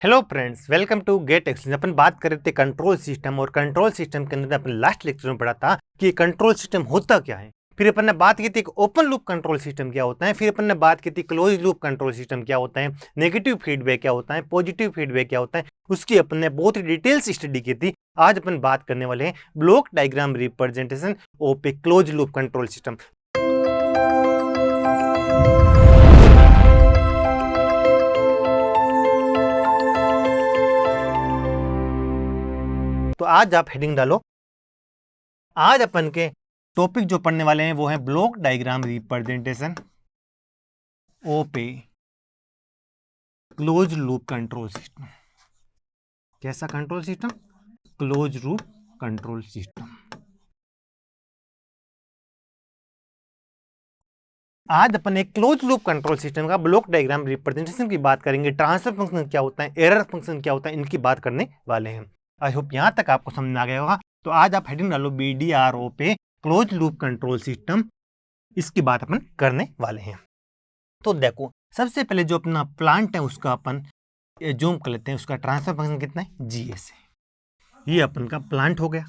Hello friends, welcome to gate exchange. अपन बात कर रहे थे कंट्रोल सिस्टम, और कंट्रोल सिस्टम के अंदर अपन लास्ट लेक्चर में पढ़ा था कि कंट्रोल सिस्टम होता क्या है। फिर अपन ने बात की थी कि ओपन लूप कंट्रोल सिस्टम क्या होता है। फिर अपन ने बात की थी क्लोज लूप कंट्रोल सिस्टम क्या होता है, नेगेटिव फीडबैक क्या होता है, पॉजिटिव फीडबैक क्या होता है। उसकी अपन ने बहुत ही डिटेल्स स्टडी की थी। आज अपन बात करने वाले हैं block diagram representation of a close loop control system. तो आज आप हेडिंग डालो। आज अपन के टॉपिक जो पढ़ने वाले हैं वो है block diagram representation of a close loop control system. कैसा control system? Close loop control system. आज अपन एक क्लोज लूप कंट्रोल सिस्टम का ब्लॉक डायग्राम रिप्रेजेंटेशन की बात करेंगे। ट्रांसफर फंक्शन क्या होता है, एरर फंक्शन क्या होता है, इनकी बात करने वाले हैं। आई होप यहां तक आपको समझ आ गया होगा। तो आज आप हेडिंग डालो BDRO पे क्लोज लूप कंट्रोल सिस्टम, इसकी बात अपन करने वाले हैं। तो देखो, सबसे पहले जो अपना प्लांट है उसका अपन जूम कर लेते हैं। उसका ट्रांसफर फंक्शन कितना है? GS है। ये अपन का प्लांट हो गया।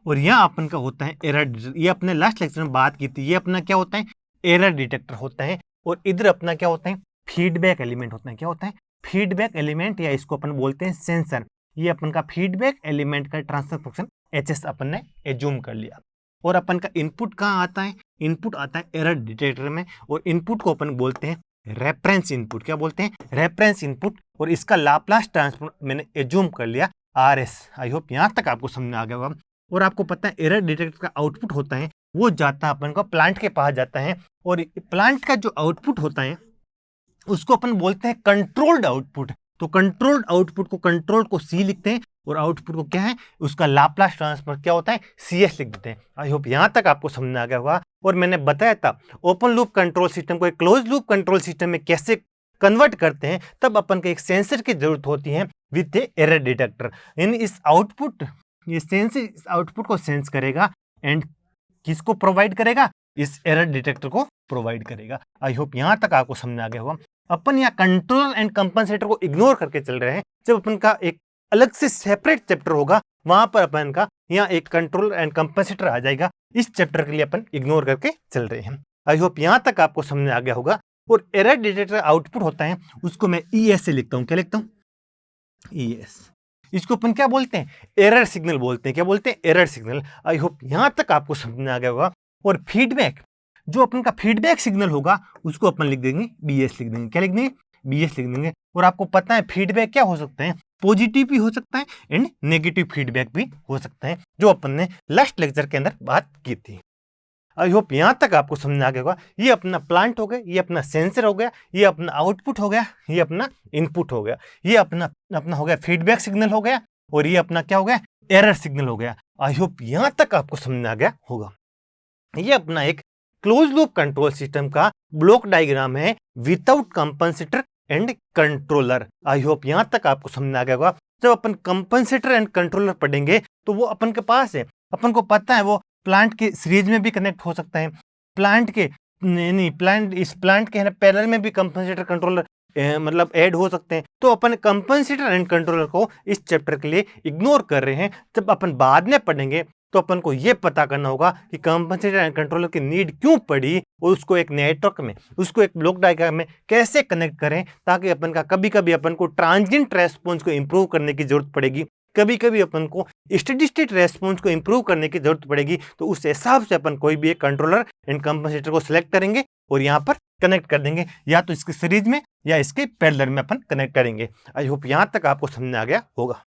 और यह अपन का होता है एरर। ये अपने लास्ट लेक्चर में बात की थी। ये अपना क्या होता है? एरर डिटेक्टर होता है। और इधर अपना क्या होता है? फीडबैक एलिमेंट होता है। क्या होता है? फीडबैक एलिमेंट, या इसको अपन बोलते हैं सेंसर। ये अपन का फीडबैक एलिमेंट का ट्रांसफर फंक्शन HS अपन ने एज्यूम कर लिया। और अपन का इनपुट कहाँ आता है? इनपुट आता है एरर डिटेक्टर में। और इनपुट को अपन बोलते हैं रेफरेंस इनपुट। क्या बोलते हैं? Reference input. और इसका लाप्लास ट्रांसफॉर्म मैंने एज्यूम कर लिया RS। आई होप यहां तक आपको समझ आ गया होगा। और आपको पता है एरर डिटेक्टर का आउटपुट होता है वो जाता है अपन को प्लांट के पास जाता है। और प्लांट का जो आउटपुट होता है उसको अपन बोलते हैं कंट्रोल्ड आउटपुट। तो कंट्रोल्ड आउटपुट को कंट्रोल्ड को C लिखते हैं, और आउटपुट को क्या है? उसका लाप्लास ट्रांसफर क्या होता है? CS लिख देते हैं। आई होप यहां तक आपको समझ आ गया होगा। और मैंने बताया था ओपन लूप कंट्रोल सिस्टम को एक क्लोज लूप कंट्रोल सिस्टम में कैसे कन्वर्ट करते हैं। तब अपन को एक सेंसर की जरूरत होती है विद ए एरर डिटेक्टर। यानी इस आउटपुट, ये सेंसर इस आउटपुट को सेंस करेगा एंड किसको प्रोवाइड करेगा? इस एरर डिटेक्टर को प्रोवाइड करेगा। आई होप यहां तक आपको समझ आ गया होगा। अपन यहाँ कंट्रोलर एंड कंपनसेटर को इग्नोर करके चल रहे हैं। जब अपन का एक अलग से सेपरेट चैप्टर होगा वहां पर अपन का यहाँ एक कंट्रोलर एंड कंपनसेटर आ जाएगा। इस चैप्टर के लिए अपन इग्नोर करके चल रहे हैं। आई होप यहां तक आपको समझ आ गया होगा। और एरर डिटेक्टर आउटपुट होता है उसको मैं ES से लिखता हूँ। क्या लिखता हूँ? ES। इसको अपन क्या बोलते हैं? एरर सिग्नल बोलते हैं। क्या बोलते हैं? Error signal. आई होप यहां तक आपको समझ आ गया होगा। और फीडबैक, जो अपन का फीडबैक सिग्नल होगा उसको अपन लिख देंगे BS लिख देंगे। क्या लिख देंगे? BS लिख देंगे। और आपको पता है फीडबैक क्या हो सकता है? पॉजिटिव भी हो सकता है एंड नेगेटिव फीडबैक भी हो सकता है, जो अपन ने लास्ट लेक्चर के अंदर बात की थी। आई होप यहां तक आपको समझ आ गया होगा। ये अपना प्लांट हो गया, ये अपना सेंसर हो गया, ये अपना आउटपुट हो गया, ये अपना इनपुट हो गया, ये अपना अपना हो गया फीडबैक सिग्नल हो गया, और ये अपना क्या हो गया? एरर सिग्नल हो गया। आई होप यहां तक आपको समझ आ गया होगा। ये अपना एक क्लोज लूप कंट्रोल सिस्टम का ब्लॉक डायग्राम है without compensator and controller. I hope यहां तक आपको समझ आ गया होगा। जब अपन कंपनसेटर एंड कंट्रोलर पढ़ेंगे तो वो अपन के पास है। अपन को पता है वो प्लांट के सीरीज में भी कनेक्ट हो सकता है, प्लांट के नहीं प्लांट इस प्लांट के पैरेलल में भी कंपनसेटर कंट्रोलर मतलब ऐड हो सकते हैं। तो अपन कंपनसेटर एंड कंट्रोलर को इस चैप्टर के लिए इग्नोर कर रहे हैं। जब अपन बाद में पढ़ेंगे तो अपन को यह पता करना होगा कि कंपनसेटर एंड कंट्रोलर की नीड क्यों पड़ी, और उसको एक नेटवर्क में, उसको एक ब्लॉक डायग्राम में कैसे कनेक्ट करें, ताकि अपन का कभी कभी अपन को ट्रांजिएंट रेस्पॉन्स को इंप्रूव करने की जरूरत पड़ेगी, कभी कभी अपन को स्टेडी स्टेट रेस्पॉन्स को इंप्रूव करने की जरूरत पड़ेगी। तो उस हिसाब से अपन कोई भी एक कंट्रोलर एंड कंपनसेटर को सिलेक्ट करेंगे और यहाँ पर कनेक्ट कर देंगे, या तो इसके सीरीज में या इसके पैरेलल में अपन कनेक्ट करेंगे। आई होप यहाँ तक आपको समझ आ गया होगा।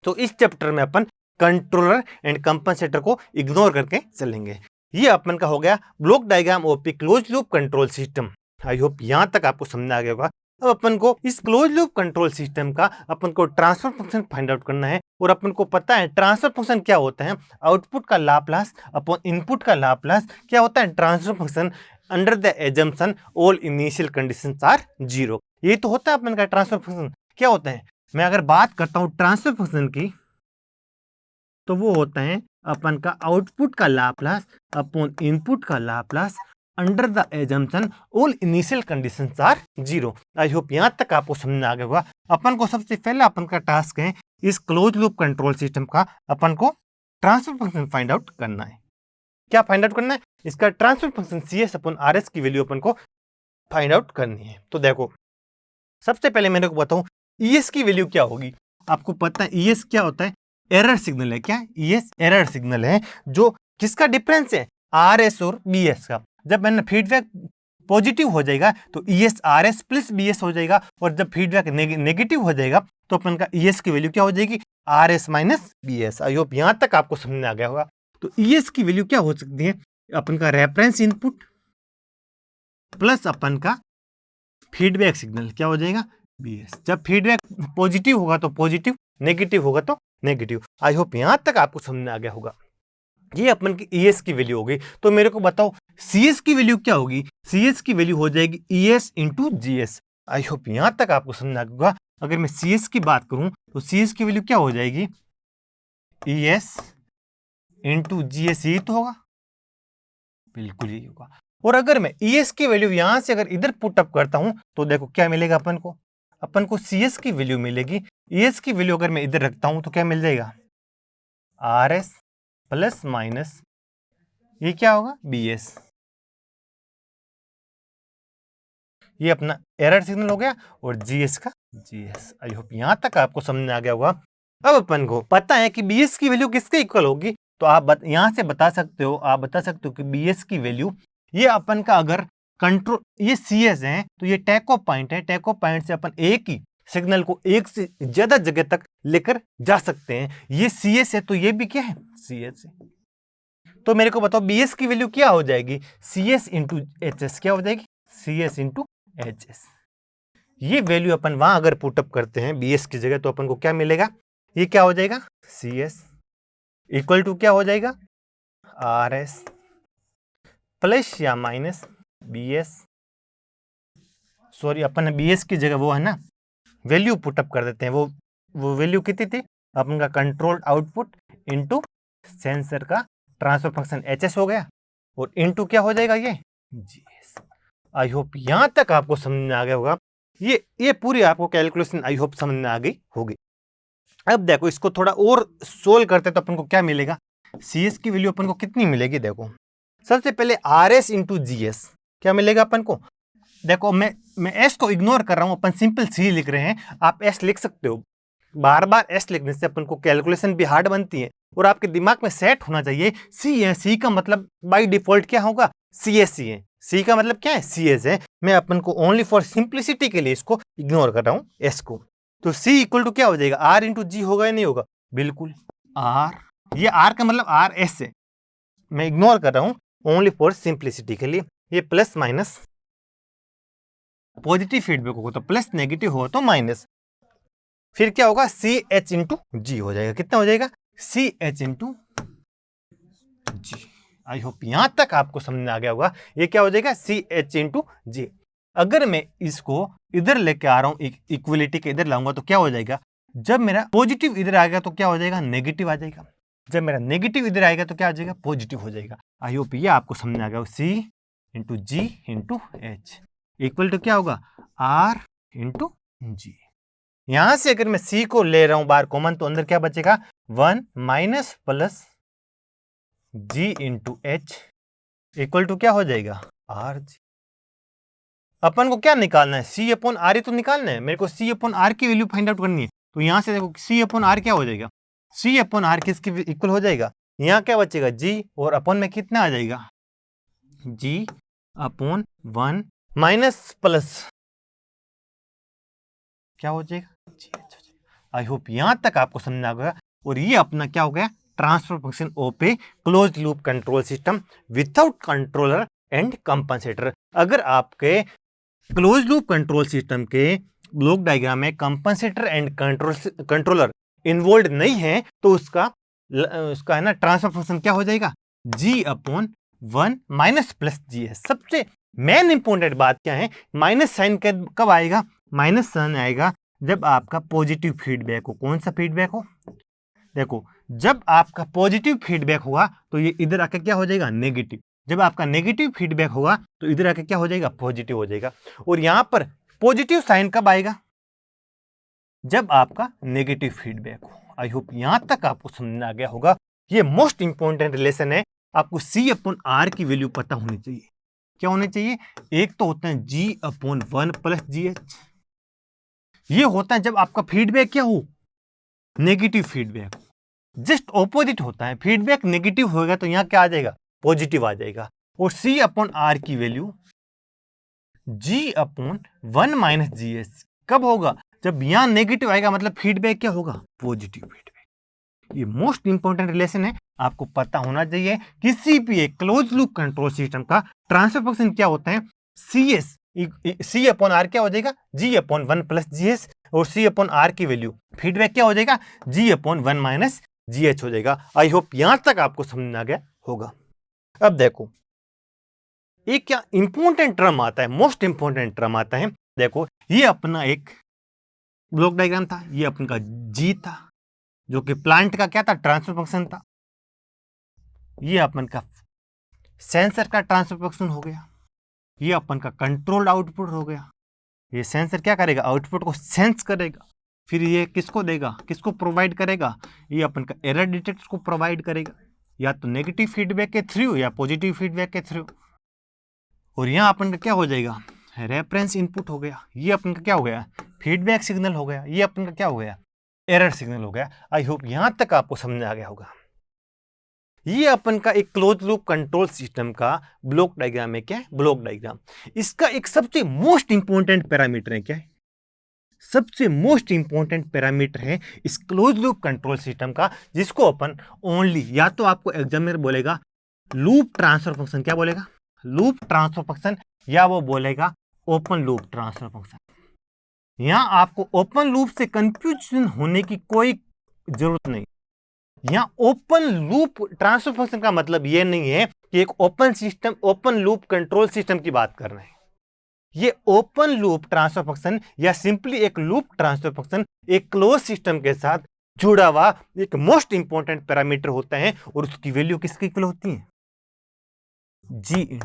तो इस चैप्टर में अपन कंट्रोलर एंड कंपनसेटर को इग्नोर करके चलेंगे। ये अपन का हो गया block diagram of a close loop control system. I hope यहाँ तक आपको समझ आ गया होगा। अब अपन को इस क्लोज लूप कंट्रोल सिस्टम का अपन को ट्रांसफर फंक्शन फाइंड आउट करना है। और अपन को पता है ट्रांसफर फंक्शन क्या होता है? आउटपुट का लाप्लास अपॉन इनपुट का लाप्लास। क्या होता है transfer function? Under the assumption all initial conditions are 0। ये तो होता है अपन का ट्रांसफर फंक्शन। क्या होता है? मैं अगर बात करता हूँ ट्रांसफर फंक्शन की, तो वो होता है अपन का आउटपुट का लाप्लास अपॉन इनपुट का Laplace under the assumption all initial conditions are zero. I hope यहाँ तक आपको समझ में आ गया होगा। अपन को सबसे पहला अपन का टास्क है इस क्लोज लूप कंट्रोल सिस्टम का अपन को ट्रांसफर फंक्शन फाइंड आउट करना है। क्या फाइंड आउट करना है? इसका transfer function CS upon RS की वैल्यू अपन को फाइंड आउट करनी है। तो देखो सबसे पहले मैंने को बताऊं ES की वैल्यू क्या होगी। आपको पता है ES क्या होता है? एरर सिग्नल है। क्या? ES एरर सिग्नल है जो किसका डिफरेंस है? RS और BS का। जब मैंने फीडबैक पॉजिटिव हो जाएगा तो ES RS प्लस BS हो जाएगा, और जब फीडबैक नेगेटिव हो जाएगा तो अपन का ES की वैल्यू क्या हो जाएगी? RS minus BS। आई होप यहां तक आपको समझ में आ गया होगा। तो ES की वैल्यू क्या हो सकती है? अपन का रेफरेंस इनपुट प्लस अपन का फीडबैक सिग्नल क्या हो जाएगा? BS। जब फीडबैक पॉजिटिव होगा तो पॉजिटिव, नेगेटिव होगा तो नेगेटिव। आई होप यहां तक आपको समझ में आ गया होगा। ये अपन की ES की वैल्यू हो गई। तो मेरे को बताओ CS की वैल्यू क्या होगी? CS की वैल्यू हो जाएगी ES इंटू GS। आई होप यहां तक आपको समझ में आ गया होगा। अगर मैं CS की बात करूं तो CS की वैल्यू क्या हो जाएगी? ES into GS। यही तो होगा, बिल्कुल यही होगा। और अगर मैं ES की वैल्यू यहां से अगर इधर पुट अप करता हूं तो देखो क्या मिलेगा अपन को? अपन को CS की वैल्यू मिलेगी। ES की वैल्यू अगर मैं इधर रखता हूं तो क्या मिल जाएगा? RS प्लस माइनस ये क्या होगा? BS। ये अपना एरर सिग्नल हो गया और GS का GS। आई होप यहां तक आपको समझ में आ गया होगा। अब अपन को पता है कि BS की वैल्यू किसके इक्वल होगी, तो आप यहां से बता सकते हो, आप बता सकते हो कि BS की वैल्यू ये अपन का अगर कंट्रोल ये CS है तो ये टैको पॉइंट है। टैको पॉइंट से अपन एक ही सिग्नल को एक से ज्यादा जगह तक लेकर जा सकते हैं। ये CS है तो ये भी क्या है? CS है। तो मेरे को बताओ BS की वैल्यू क्या हो जाएगी? CS into HS। क्या हो जाएगी? CS into HS। ये वैल्यू अपन वहां अगर पुटअप करते हैं BS की जगह तो अपन को क्या मिलेगा? ये क्या हो जाएगा? CS इक्वल टू क्या हो जाएगा? RS प्लस या माइनस BS। सॉरी अपन BS की जगह वो है ना वैल्यू पुटअप कर देते हैं। वो वैल्यू कितनी थी? अपन का कंट्रोल्ड आउटपुट इनटू सेंसर का ट्रांसफर फंक्शन HS हो गया, और इनटू क्या हो जाएगा? ये GS। आई होप यहां तक आपको समझ में आ गया होगा। ये पूरी आपको कैलकुलेशन आई होप समझ में आ गई होगी। अब देखो इसको थोड़ा और सोल्व करते तो अपन को क्या मिलेगा? CS की वैल्यू अपन को कितनी मिलेगी? देखो सबसे पहले RS इंटू GS क्या मिलेगा अपन को? देखो मैं S को इग्नोर कर रहा हूं, अपन सिंपल C लिख रहे हैं। आप S लिख सकते हो। बार बार S लिखने से अपन को कैलकुलेशन भी हार्ड बनती है, और आपके दिमाग में सेट होना चाहिए C है। C का मतलब बाय डिफॉल्ट क्या होगा? CSC है। C का मतलब क्या है? CS है। मैं अपन को ओनली फॉर सिंप्लिसिटी के लिए इसको इग्नोर कर रहा हूं S को। तो C इक्वल टू क्या हो जाएगा? R इंटू G होगा या नहीं होगा? बिल्कुल R। ये R का मतलब RS है, मैं इग्नोर कर रहा हूं ओनली फॉर सिंप्लिसिटी के लिए। ये प्लस माइनस पॉजिटिव फीडबैक होगा तो प्लस, नेगेटिव होगा तो माइनस। फिर क्या होगा? CH इंटू G हो जाएगा। कितना हो जाएगा? CH into G। आई होप यहां तक आपको समझ में आ गया होगा। ये क्या हो जाएगा? CH into G। अगर मैं इसको इधर लेके आ रहा हूं, इक्वलिटी के इधर लाऊंगा तो क्या हो जाएगा? जब मेरा पॉजिटिव इधर आएगा तो क्या हो जाएगा? नेगेटिव आ जाएगा। जब मेरा नेगेटिव इधर आएगा तो क्या आ जाएगा? पॉजिटिव हो जाएगा। आई होप ये आपको समझ में आ गया। C into G into H equal to क्या होगा? R into G। यहां से अगर मैं C को ले रहा हूं बाहर कॉमन तो अंदर क्या बचेगा? 1 minus plus G into H equal to क्या हो जाएगा? RG। अपन को क्या निकालना है? C अपॉन R ही तो निकालना है। मेरे को C अपॉन R की वैल्यू फाइंड आउट करनी है। तो यहां से देखो C अपॉन R क्या हो जाएगा? C अपॉन R किसके इक्वल हो जाएगा? यहाँ क्या बचेगा? G, और अपॉन में कितना आ जाएगा? G अपॉन 1 माइनस प्लस क्या हो जाएगा? GH। आई होप यहां तक आपको समझ आ गया। और ये अपना क्या हो गया? Transfer function of a closed loop control system without controller and compensator. अगर आपके क्लोज लूप कंट्रोल सिस्टम के ब्लॉक डायग्राम में कंपनसेटर एंड कंट्रोलर इन्वॉल्व नहीं है तो उसका है ना ट्रांसफर फंक्शन क्या हो जाएगा? G upon 1 minus plus GS। सबसे मेन इंपॉर्टेंट बात क्या है? माइनस साइन कब आएगा? माइनस साइन आएगा जब आपका पॉजिटिव फीडबैक हो। कौन सा फीडबैक हो? देखो जब आपका पॉजिटिव फीडबैक होगा तो ये इधर आकर क्या हो जाएगा? नेगेटिव। जब आपका नेगेटिव फीडबैक होगा तो इधर आके क्या हो जाएगा, पॉजिटिव हो जाएगा। और यहां पर पॉजिटिव साइन कब आएगा, जब आपका नेगेटिव फीडबैक हो। आई होप यहां तक आपको समझ में आ गया होगा। ये मोस्ट इंपॉर्टेंट रिलेशन है, आपको C/R की वैल्यू पता होनी चाहिए। क्या होनी चाहिए, एक तो होता है G/1 प्लस GH, ये होता है जब आपका फीडबैक क्या हो, नेगेटिव फीडबैक। जस्ट ऑपोजिट होता है, फीडबैक नेगेटिव होगा तो यहां क्या आ जाएगा, पॉजिटिव आ जाएगा। और C/R की वैल्यू G/1 माइनस GH कब होगा, जब यहां नेगेटिव आएगा, मतलब फीडबैक क्या होगा, पॉजिटिव फीडबैक। ये मोस्ट इंपॉर्टेंट रिलेशन है, आपको पता होना चाहिए। किसी भी एक क्लोज लूप कंट्रोल सिस्टम का ट्रांसफर फंक्शन क्या होता है, C/R क्या हो जाएगा, G/1 प्लस GH, और C/R की वैल्यू फीडबैक क्या हो जाएगा, G/1 माइनस GH हो जाएगा। आई होप यहां तक आपको समझ में आ गया होगा। अब देखो एक क्या इंपॉर्टेंट टर्म आता है, मोस्ट इंपॉर्टेंट टर्म आता है। देखो ये अपना एक ब्लॉक डायग्राम था, ये अपन का G था, जो कि प्लांट का क्या था, ट्रांसफर फंक्शन था। ये अपन का सेंसर का ट्रांसफर फंक्शन हो गया, ये अपन का कंट्रोल्ड आउटपुट हो गया। ये सेंसर क्या करेगा, आउटपुट को सेंस करेगा, फिर ये किसको देगा, किसको प्रोवाइड करेगा, ये अपन का एरर डिटेक्टर को प्रोवाइड करेगा, या तो नेगेटिव फीडबैक के थ्रू या पॉजिटिव फीडबैक के थ्रू। और यहाँ अपन का क्या हो जाएगा, रेफरेंस इनपुट हो गया, ये अपन का क्या हो गया, फीडबैक सिग्नल हो गया, ये अपन का क्या हो गया, एरर सिग्नल हो गया। आई होप यहां तक आपको समझ में आ गया होगा। ये अपन का एक क्लोज लूप कंट्रोल सिस्टम का ब्लॉक डायग्राम है। क्या है, ब्लॉक डायग्राम। इसका एक सबसे मोस्ट इंपॉर्टेंट पैरामीटर है, क्या है, सबसे मोस्ट इंपॉर्टेंट पैरामीटर है इस क्लोज लूप कंट्रोल सिस्टम का, जिसको अपन ओनली, या तो आपको एग्जामिनर बोलेगा लूप ट्रांसफर फंक्शन, क्या बोलेगा, लूप ट्रांसफर फंक्शन, या वो बोलेगा ओपन लूप ट्रांसफर फंक्शन। यहां आपको ओपन लूप से कंफ्यूजन होने की कोई जरूरत नहीं। यहां ओपन लूप ट्रांसफर फंक्शन का मतलब यह नहीं है कि एक open system, open loop control system की बात कर रहे हैं। ये ओपन लूप ट्रांसफर फंक्शन या सिंपली एक लूप ट्रांसफर फंक्शन एक क्लोज सिस्टम के साथ जुड़ा हुआ एक मोस्ट इंपॉर्टेंट पैरामीटर होता है, और उसकी वैल्यू किसकी इक्वल होती है, जी।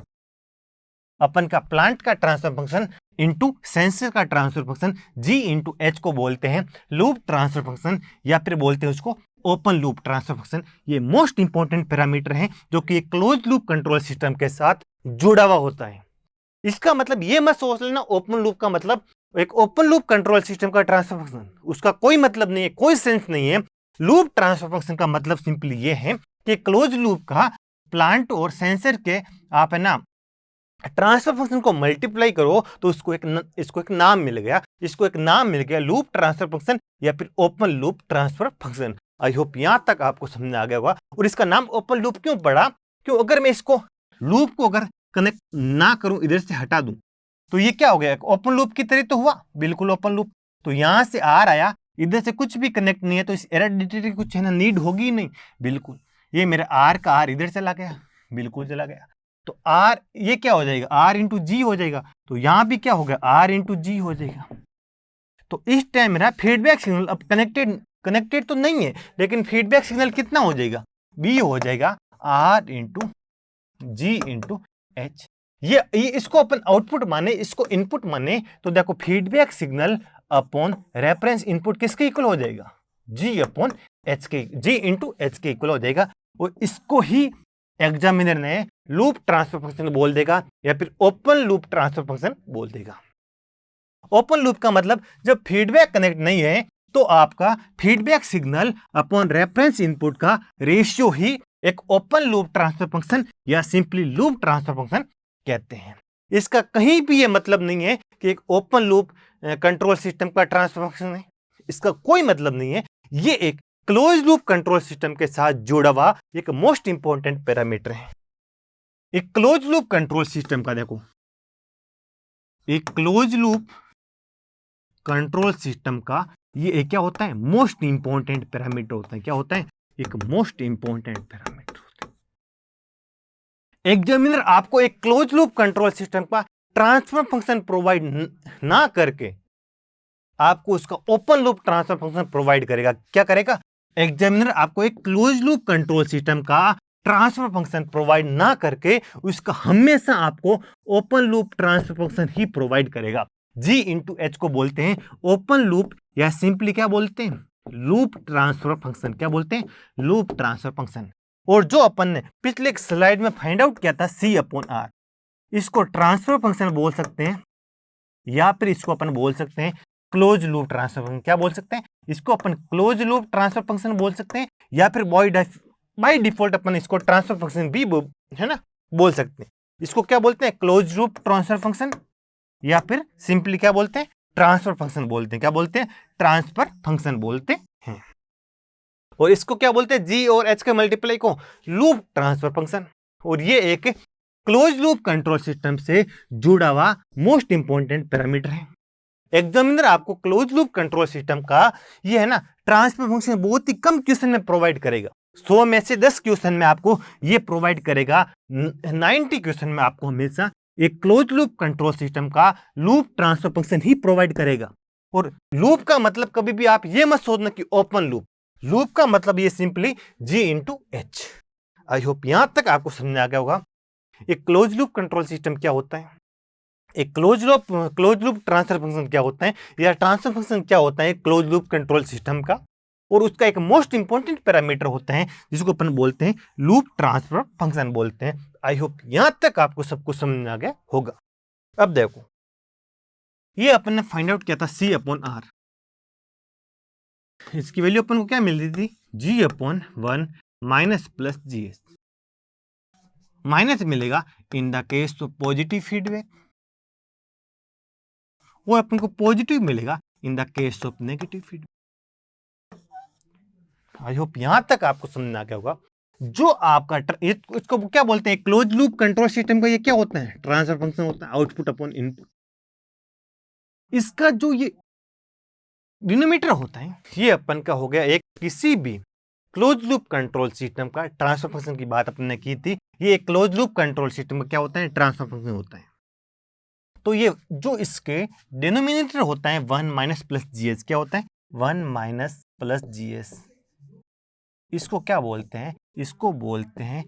अपन का प्लांट का ट्रांसफर फंक्शन इंटू सेंसर का ट्रांसफर फंक्शन, जी इंटू एच को बोलते हैं लूप ट्रांसफर फंक्शन, या फिर बोलते हैं उसको ओपन लूप ट्रांसफर फंक्शन। ये मोस्ट इंपॉर्टेंट पैरामीटर है जो कि एक क्लोज लूप कंट्रोल सिस्टम के साथ जुड़ा हुआ होता है। इसका मतलब ये मत सोच लेना ओपन लूप का मतलब एक ओपन लूप कंट्रोल सिस्टम का ट्रांसफर फंक्शन, उसका कोई मतलब नहीं है, कोई सेंस नहीं है। लूप ट्रांसफर फंक्शन का मतलब सिंपली ये है कि क्लोज लूप का प्लांट और सेंसर के आप है ना ट्रांसफर फंक्शन को मल्टीप्लाई करो तो इसको एक नाम मिल गया, इसको एक नाम मिल गया लूप ट्रांसफर फंक्शन या फिर ओपन लूप ट्रांसफर फंक्शन। आई होप यहां तक आपको समझ आ गया होगा। और इसका नाम ओपन लूप क्यों पड़ा, क्यों, अगर मैं इसको लूप को अगर कनेक्ट ना करूं, इधर से हटा दूं, तो ये क्या हो गया, ओपन लूप की तरह तो हुआ, बिल्कुल ओपन लूप। तो यहां से आर आया, इधर से कुछ भी कनेक्ट नहीं है, तो इस एरर डिटेक्टर की कुछ है ना नीड होगी ही नहीं, बिल्कुल। ये मेरा आर का आर इधर चला गया, बिल्कुल चला गया, तो आर ये क्या हो जाएगा, आर इंटू जी हो जाएगा। तो यहां भी क्या हो गया, आर इंटू जी हो जाएगा। तो इस टाइम मेरा फीडबैक सिग्नल अब कनेक्टेड तो नहीं है, लेकिन फीडबैक सिग्नल कितना हो जाएगा, बी हो जाएगा R into G into H. ये इसको अपन आउटपुट माने, इसको इनपुट माने, तो देखो feedback signal upon reference input किसके इक्वल हो जाएगा, जी अपॉन एच के, जी इंटू एच के इक्वल हो जाएगा। और इसको ही एग्जामिनर ने लूप ट्रांसफर फंक्शन बोल देगा या फिर ओपन लूप ट्रांसफर फंक्शन बोल देगा। ओपन लूप का मतलब जब फीडबैक कनेक्ट नहीं है तो आपका feedback signal upon reference input का रेशियो ही एक ओपन लूप ट्रांसफर फंक्शन या सिंपली लूप ट्रांसफर फंक्शन कहते हैं। इसका कहीं भी यह मतलब नहीं है कि एक ओपन लूप कंट्रोल सिस्टम का ट्रांसफर फंक्शन है, इसका कोई मतलब नहीं है। ये एक क्लोज लूप कंट्रोल सिस्टम के साथ जुड़ा हुआ एक मोस्ट इंपॉर्टेंट पैरामीटर है। एक क्लोज लूप कंट्रोल सिस्टम का देखो, एक क्लोज लूप कंट्रोल सिस्टम का ये क्या होता है, मोस्ट इंपॉर्टेंट पैरामीटर होता है। क्या होता है, एक मोस्ट इंपॉर्टेंट पैरामीटर होता है। एग्जामिनर आपको एक क्लोज लूप कंट्रोल सिस्टम का ट्रांसफर फंक्शन प्रोवाइड ना करके आपको उसका open loop transfer function provide करेगा। क्या करेगा, एग्जामिनर आपको एक क्लोज लूप कंट्रोल सिस्टम का ट्रांसफर फंक्शन प्रोवाइड ना करके उसका हमेशा आपको ओपन लूप ट्रांसफर फंक्शन ही प्रोवाइड करेगा। जी इंटू एच को बोलते हैं ओपन लूप, या सिंपली क्या बोलते हैं, लूप ट्रांसफर फंक्शन। क्या बोलते हैं, लूप ट्रांसफर फंक्शन। और जो अपन ने पिछले एक स्लाइड में फाइंड आउट किया था सी अपॉन आर, इसको ट्रांसफर फंक्शन बोल सकते हैं, या फिर इसको अपन बोल सकते हैं क्लोज लूप ट्रांसफर फंक्शन। क्या बोल सकते हैं, इसको अपन क्लोज लूप ट्रांसफर फंक्शन बोल सकते हैं, या फिर बाय डिफॉल्ट अपन इसको ट्रांसफर फंक्शन भी है ना बोल सकते हैं। इसको क्या बोलते हैं, क्लोज लूप ट्रांसफर फंक्शन, या फिर सिंपली क्या बोलते हैं, ट्रांसफर फंक्शन बोलते हैं। क्या बोलते हैं, ट्रांसफर फंक्शन बोलते हैं। और इसको क्या बोलते हैं, जी और एच के मल्टीप्लाई को लूप ट्रांसफर फंक्शन। और ये एक क्लोज लूप कंट्रोल सिस्टम से जुड़ा हुआ मोस्ट इंपॉर्टेंट पैरामीटर है। एग्जामिनर आपको क्लोज लूप कंट्रोल सिस्टम का ये है ना ट्रांसफर फंक्शन बहुत ही कम क्वेश्चन में प्रोवाइड करेगा। 100 में से 10 क्वेश्चन में आपको ये प्रोवाइड करेगा। 90 क्वेश्चन में आपको हमेशा एक क्लोज लूप कंट्रोल सिस्टम का लूप ट्रांसफर फंक्शन ही प्रोवाइड करेगा। और लूप का मतलब कभी भी आप ये मत सोचना कि ओपन लूप, लूप का मतलब ये simply G into H. I hope यहां तक आपको समझ आ गया होगा। एक क्लोज लूप कंट्रोल सिस्टम क्या होता है, एक क्लोज लूप ट्रांसफर फंक्शन क्या होता है, या ट्रांसफर फंक्शन क्या होता है क्लोज लूप कंट्रोल सिस्टम का। और उसका एक मोस्ट इंपॉर्टेंट पैरामीटर होता है जिसको अपन बोलते हैं लूप ट्रांसफर फंक्शन बोलते हैं। आई होप यहां तक आपको सब कुछ समझ आ गया होगा। अब देखो, ये अपन ने फाइंड आउट किया था सी अपॉन आर, इसकी वैल्यू अपन को क्या मिल रही थी, G upon 1 minus plus G S. Minus मिलेगा इन द केस तो पॉजिटिव फीडबैक, वो अपन को पॉजिटिव मिलेगा in the case of negative feedback. I hope यहां तक आपको समझ आ गया होगा। जो आपका इसको क्या बोलते हैं, क्लोज लूप कंट्रोल सिस्टम का ये क्या होता है, ट्रांसफर फंक्शन होता है, आउटपुट अपॉन इनपुट। इसका जो ये डिनोमिनेटर होता है ये अपन का हो गया एक किसी भी क्लोज लूप कंट्रोल सिस्टम का ट्रांसफर फंक्शन की बात अपन ने की थी। ये एक क्लोज लूप कंट्रोल सिस्टम का क्या होता है, ट्रांसफर फंक्शन होता है। तो ये जो इसके डिनोमिनेटर होता है 1 माइनस प्लस जीएस, क्या होता है 1 माइनस प्लस जीएस। इसको क्या बोलते हैं, इसको बोलते हैं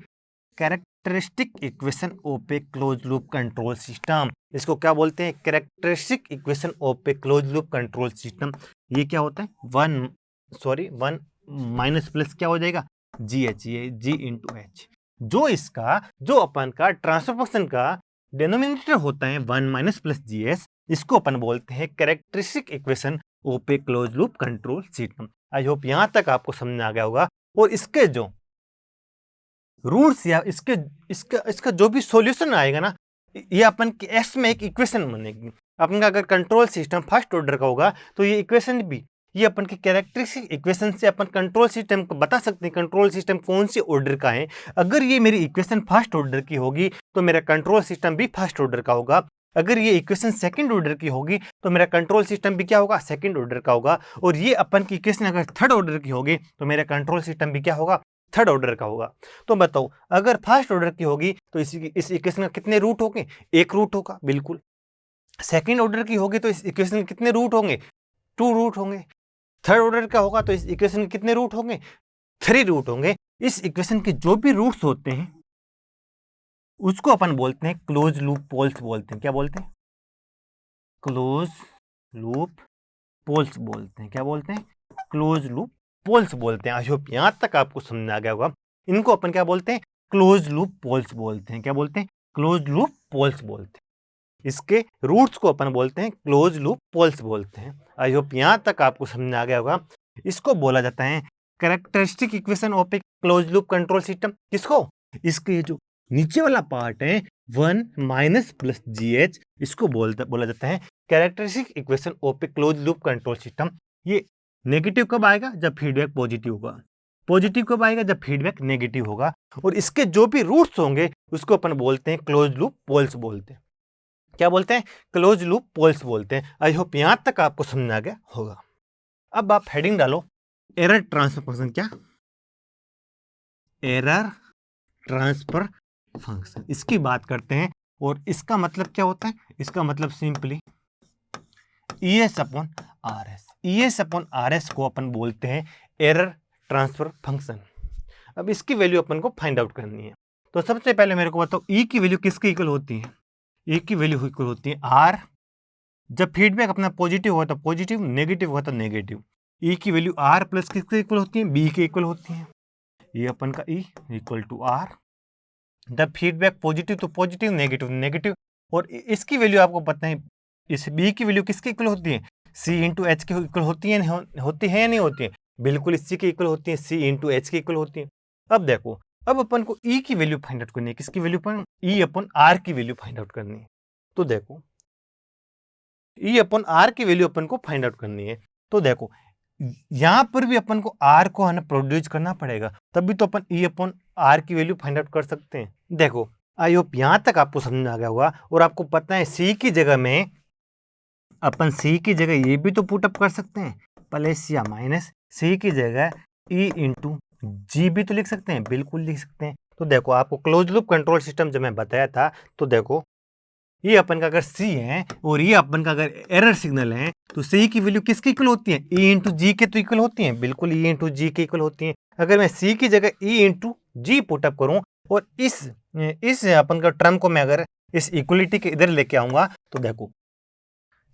characteristic equation of a close loop control system. इसको क्या बोलते हैं, characteristic equation of a close loop control system. ये क्या होता है 1 माइनस प्लस क्या हो जाएगा जी एच, ये जी इंटू एच। जो अपन का ट्रांसफर फंक्शन का डिनोमिनेटर होता है 1 माइनस प्लस जी एस, इसको अपन बोलते हैं characteristic equation of a close loop control system. I hope यहां तक आपको समझ आ गया होगा। और इसके जो रूट्स या इसका जो भी सॉल्यूशन आएगा ना, ये अपन के एक्स में एक इक्वेशन बनेगी। अपन का अगर कंट्रोल सिस्टम फर्स्ट ऑर्डर का होगा तो ये इक्वेशन भी, ये अपन के कैरेक्टरिस्टिक इक्वेशन से अपन कंट्रोल सिस्टम को बता सकते हैं कंट्रोल सिस्टम कौन से ऑर्डर का है। अगर ये मेरी इक्वेशन फर्स्ट ऑर्डर की होगी तो मेरा कंट्रोल सिस्टम भी फर्स्ट ऑर्डर का होगा। अगर ये इक्वेशन सेकंड ऑर्डर की होगी तो मेरा कंट्रोल सिस्टम भी क्या होगा, सेकंड ऑर्डर का होगा। और ये अपन की इक्वेशन अगर थर्ड ऑर्डर की होगी तो मेरा कंट्रोल सिस्टम भी क्या होगा, थर्ड ऑर्डर का होगा। तो बताओ अगर फर्स्ट ऑर्डर की होगी तो इस इक्वेशन का कितने रूट होंगे, एक रूट होगा बिल्कुल। सेकंड ऑर्डर की होगी तो इस इक्वेशन के कितने रूट होंगे, 2 रूट होंगे। थर्ड ऑर्डर का होगा तो इस इक्वेशन के कितने रूट होंगे, 3 रूट होंगे। इस इक्वेशन के जो भी रूट्स होते हैं उसको अपन बोलते हैं क्लोज लूप पोल्स बोलते हैं। क्या बोलते हैं, क्लोज लूप पोल्स बोलते हैं। क्या बोलते हैं, क्लोज लूप पोल्स बोलते हैं। आई होप यहां तक आपको समझ आ गया होगा। इनको अपन क्या बोलते हैं, क्लोज लूप पोल्स बोलते हैं। क्या बोलते हैं, क्लोज लूप पोल्स बोलते हैं। इसके रूट्स को अपन बोलते हैं क्लोज लूप पोल्स बोलते हैं। आई होप यहां तक आपको समझ आ गया होगा। इसको बोला जाता है characteristic equation of a close loop control system. किसको, इसके जो नीचे वाला पार्ट है 1 माइनस प्लस जी एच, इसको बोला जाता है characteristic equation of a close loop control system. ये नेगेटिव कब आएगा, जब फीडबैक पॉजिटिव होगा। पॉजिटिव कब आएगा, जब फीडबैक नेगेटिव होगा। और इसके जो भी रूट्स होंगे उसको अपन बोलते हैं क्लोज लूप पोल्स बोलते हैं। क्या बोलते हैं, क्लोज लूप पोल्स बोलते हैं। आई होप यहां तक आपको समझ आ गया होगा। अब आप हेडिंग डालो एरर ट्रांसफर फंक्शन। क्या, एरर ट्रांसफर फंक्शन, इसकी बात करते हैं। और इसका मतलब क्या होता है, इसका मतलब simply ES upon RS। ES upon RS को अपन बोलते हैं एरर ट्रांसफर फंक्शन। अब इसकी वैल्यू अपन को फाइंड आउट करनी है। तो सबसे पहले मेरे को बताओ ई की वैल्यू किसके इक्वल होती है? ई की वैल्यू इक्वल होती है आर। जब फीडबैक अपना पॉजिटिव हुआ तो पॉजिटिव, नेगेटिव हुआ तो नेगेटिव। ई की वैल्यू आर प्लस किसके इक्वल होती है? बी के इक्वल होती है। ये अपन का ई इक्वल टू आर। जब फीडबैक पॉजिटिव तो पॉजिटिव, नेगेटिव नेगेटिव। और इसकी वैल्यू आपको पता है, इस बी की वैल्यू किसके इक्वल होती है? सी इंटू एच के इक्वल होती है, होती है या नहीं होती है? बिल्कुल इसी के इक्वल होती है, सी इंटू एच के इक्वल होती है। अब देखो, अब अपन को ई की वैल्यू फाइंड आउट करनी है। किसकी वैल्यू? पर ई अपन आर की वैल्यू फाइंड आउट करनी है। तो देखो, ई अपन आर की वैल्यू अपन को फाइंड आउट करनी है। तो देखो, यहां पर भी अपन को आर को है ना प्रोड्यूस करना पड़ेगा, तभी तो अपन ई अपन आर की वैल्यू फाइंड आउट कर सकते हैं। देखो, आई होप यहां तक आपको समझ आ गया होगा। और आपको पता है सी की जगह में अपन सी की जगह ये भी तो पुटअप कर सकते हैं, प्लस या माइनस। सी की जगह ई इंटू जी भी तो लिख सकते हैं, बिल्कुल लिख सकते हैं। तो देखो, आपको क्लोज लूप कंट्रोल सिस्टम जब मैं बताया था, तो देखो ये अपन का अगर सी है और ये अपन का अगर एरर सिग्नल है, तो सी की वैल्यू किसकी इक्वल होती है? ई इंटू जी के तो इक्वल होती है, बिल्कुल ई इंटू जी के इक्वल होती है। अगर मैं सी की जगह ई इंटू जी पुटअप करूं और इस अपन का टर्म को मैं अगर इस इक्वलिटी के इधर लेके आऊंगा, तो देखो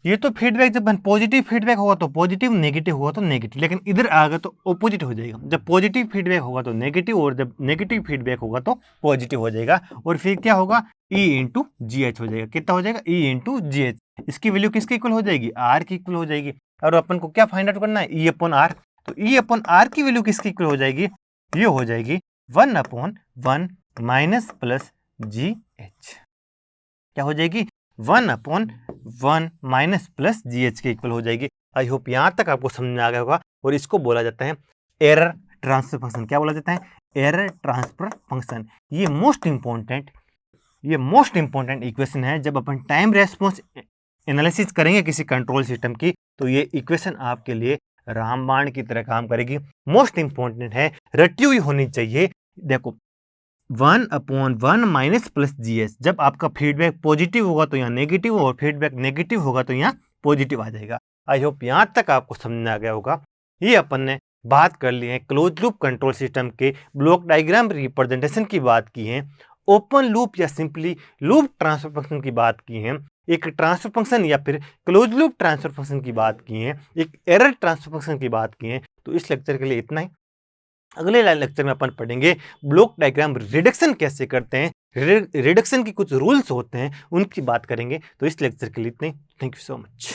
ये तो फीडबैक जब पॉजिटिव फीडबैक होगा तो पॉजिटिव, नेगेटिव होगा तो नेगेटिव, लेकिन इधर आ गया तो ऑपोजिट हो जाएगा। जब पॉजिटिव फीडबैक होगा तो नेगेटिव, और जब नेगेटिव फीडबैक होगा तो पॉजिटिव हो जाएगा। और फिर क्या होगा? ई इंटू जी एच हो जाएगा। कितना हो जाएगा? ई इंटू जी एच। इसकी वैल्यू किसकी इक्वल हो जाएगी? आर की इक्वल हो जाएगी। और अपन को क्या फाइंड आउट करना है? E upon R. तो ई अपॉन आर की वैल्यू किसकी इक्वल हो जाएगी? ये हो जाएगी 1/1 माइनस प्लस जी एच। क्या हो जाएगी? 1/1 माइनस प्लस जी एच के इक्वल हो जाएगी। आई होप यहां तक आपको समझ में आ गया होगा। और इसको बोला जाता है एरर ट्रांसफर फंक्शन। क्या बोला जाता है? Error transfer function. ये मोस्ट इंपॉर्टेंट इक्वेशन है। जब अपन टाइम रेस्पॉन्स एनालिसिस करेंगे किसी कंट्रोल सिस्टम की, तो ये इक्वेशन आपके लिए रामबाण की तरह काम करेगी। मोस्ट इंपॉर्टेंट है, रटी हुई होनी चाहिए। देखो, 1/1 माइनस प्लस जी एच। जब आपका फीडबैक पॉजिटिव होगा तो यहाँ नेगेटिव, और फीडबैक नेगेटिव होगा तो यहाँ पॉजिटिव आ जाएगा। आई होप यहाँ तक आपको समझ में आ गया होगा। ये अपन ने बात कर ली है क्लोज लूप कंट्रोल सिस्टम के ब्लॉक डायग्राम रिप्रेजेंटेशन की बात की है, ओपन लूप या सिंपली लूप ट्रांसफर फंक्शन की बात की है, एक ट्रांसफर फंक्शन या फिर क्लोज लूप ट्रांसफर फंक्शन की बात की है, एक एरर ट्रांसफर फंक्शन की बात की है। तो इस लेक्चर के लिए इतना ही। अगले लेक्चर में अपन पढ़ेंगे ब्लॉक डायग्राम रिडक्शन कैसे करते हैं, रिडक्शन की कुछ रूल्स होते हैं, उनकी बात करेंगे। तो इस लेक्चर के लिए इतने। Thank you so much.